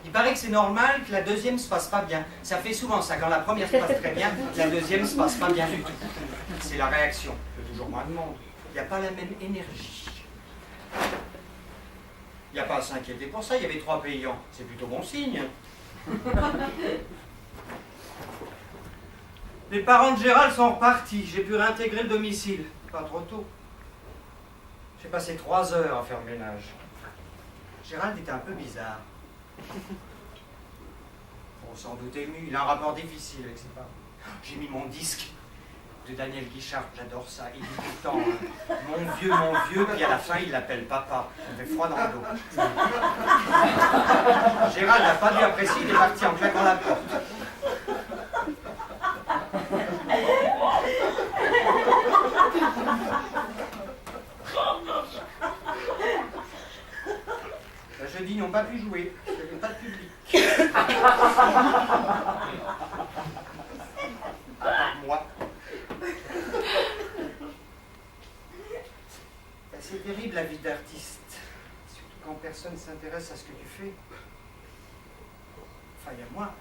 Il paraît que c'est normal que la deuxième se passe pas bien. Ça fait souvent ça, quand la première se passe très bien, la deuxième se passe pas bien du tout. C'est la réaction. Il y a toujours moins de monde. Il n'y a pas la même énergie. Il n'y a pas à s'inquiéter pour ça, il y avait 3 payants. C'est plutôt bon signe. Les parents de Gérald sont repartis. J'ai pu réintégrer le domicile. Pas trop tôt. J'ai passé 3 heures à faire le ménage. Gérald était un peu bizarre. Bon, sans doute ému, il a un rapport difficile avec ses parents. J'ai mis mon disque de Daniel Guichard, j'adore ça. Il dit tout le temps, hein, mon vieux, puis à la fin il l'appelle papa. Ça me fait froid dans le dos. Gérald n'a pas dû apprécier, il est parti en claquant la porte. Jeudi, ils n'ont pas pu jouer, il n'y avait pas de public. À part moi. C'est terrible la vie d'artiste, surtout quand personne ne s'intéresse à ce que tu fais. Enfin, il y a moi.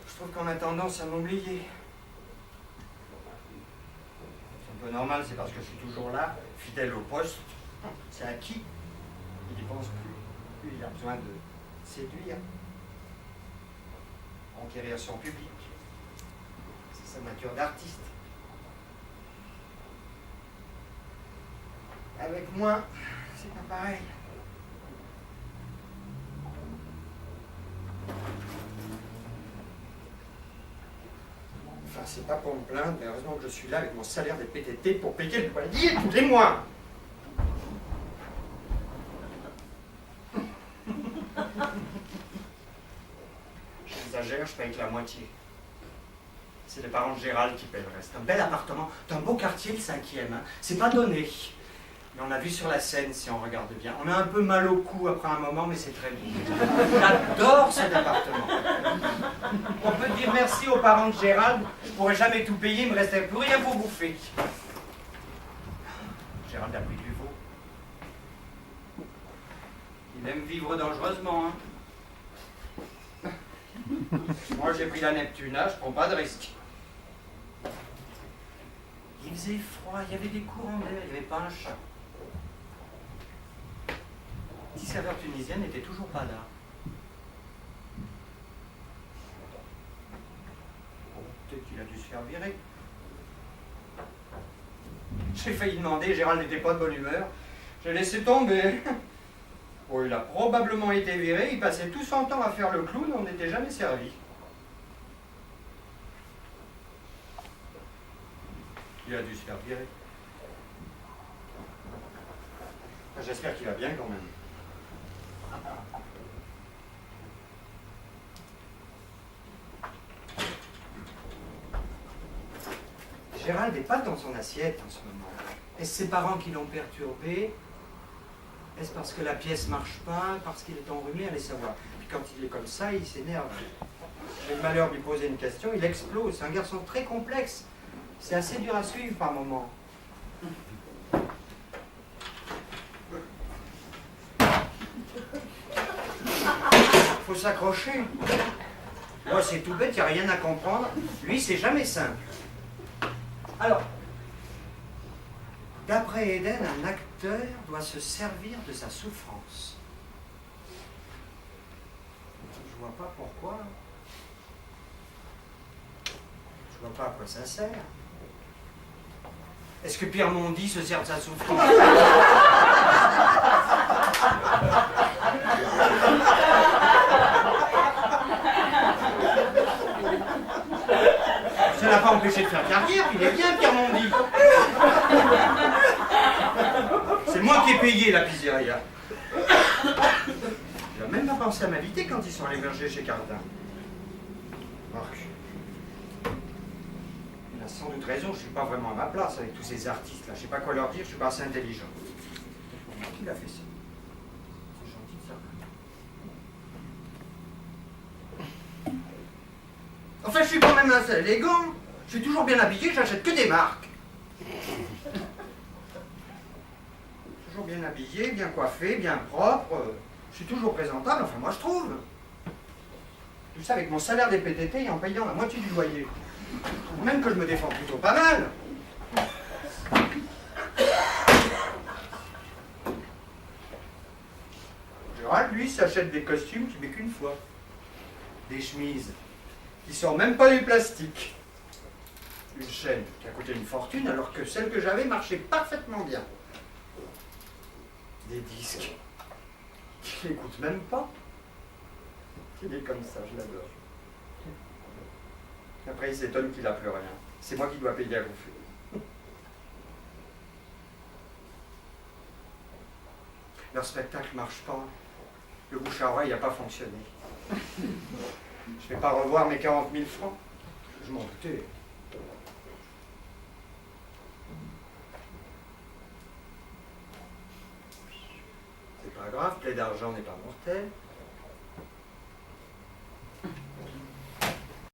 Je trouve qu'on a tendance à m'oublier. C'est un peu normal, c'est parce que je suis toujours là, fidèle au poste. C'est acquis. Il n'y pense plus. Lui, il a besoin de séduire, conquérir son public. C'est sa nature d'artiste. Avec moi, c'est pas pareil. Enfin, c'est pas pour me plaindre, mais heureusement que je suis là avec mon salaire des PTT pour payer le loyer tous les mois. J'exagère, je paye que la moitié. C'est les parents de Gérald qui paient le reste. Un bel appartement, d'un beau quartier, le 5e. Hein. C'est pas donné. Mais on a vu sur la scène, si on regarde bien. On a un peu mal au cou après un moment, mais c'est très beau. J'adore cet appartement. On peut dire merci aux parents de Gérald. Je pourrais jamais tout payer, il me restait plus rien pour bouffer. Gérald a pris du veau. Il aime vivre dangereusement, hein. Moi, j'ai pris la Neptune, hein, je prends pas de risque. Il faisait froid, il y avait des courants d'air, il n'y avait pas un chat. 10 serveurs tunisiens n'étaient toujours pas là. Bon, peut-être qu'il a dû se faire virer. J'ai failli demander, Gérald n'était pas de bonne humeur. J'ai laissé tomber. Bon, il a probablement été viré, il passait tout son temps à faire le clown, on n'était jamais servi. Il a dû se faire virer. J'espère qu'il va bien quand même. Gérald n'est pas dans son assiette en ce moment. Est-ce ses parents qui l'ont perturbé? Est-ce parce que la pièce ne marche pas? Parce qu'il est enrhumé? Allez savoir. Puis quand il est comme ça, il s'énerve. J'ai le malheur de lui poser une question, il explose. C'est un garçon très complexe. C'est assez dur à suivre par moments. Faut s'accrocher. Moi, c'est tout bête, il n'y a rien à comprendre. Lui, c'est jamais simple. Alors, d'après Eden, un acteur doit se servir de sa souffrance. Je vois pas pourquoi. Je vois pas à quoi ça sert. Est-ce que Pierre Mondy se sert de sa souffrance? Ça l'a pas empêché de faire carrière, il est bien Pierre Mondy. C'est moi qui ai payé la pizzeria. Il n'a même pas pensé à m'inviter quand ils sont allés berger chez Cardin. Marc. Il a sans doute raison, je ne suis pas vraiment à ma place avec tous ces artistes-là. Je ne sais pas quoi leur dire, je ne suis pas assez intelligent. C'est pour moi qu'il a fait ça. C'est gentil de ça. Enfin, je suis quand même assez élégant. Je suis toujours bien habillé, j'achète que des marques. Toujours bien habillé, bien coiffé, bien propre. Je suis toujours présentable, enfin moi je trouve. Tout ça avec mon salaire des PTT et en payant la moitié du loyer. Même que je me défends plutôt pas mal. Gérald, lui, s'achète des costumes qu'il met qu'une fois. Des chemises qui sont même pas du plastique. Une chaîne qui a coûté une fortune alors que celle que j'avais marchait parfaitement bien. Des disques qui n'écoutent même pas. Il est comme ça, je l'adore. Après, il s'étonne qu'il n'a plus rien. C'est moi qui dois payer à bouffer. Leur spectacle ne marche pas. Le bouche à oreille n'a pas fonctionné. Je ne vais pas revoir mes 40 000 francs. Je m'en doutais. C'est pas grave, plaie d'argent n'est pas mortel.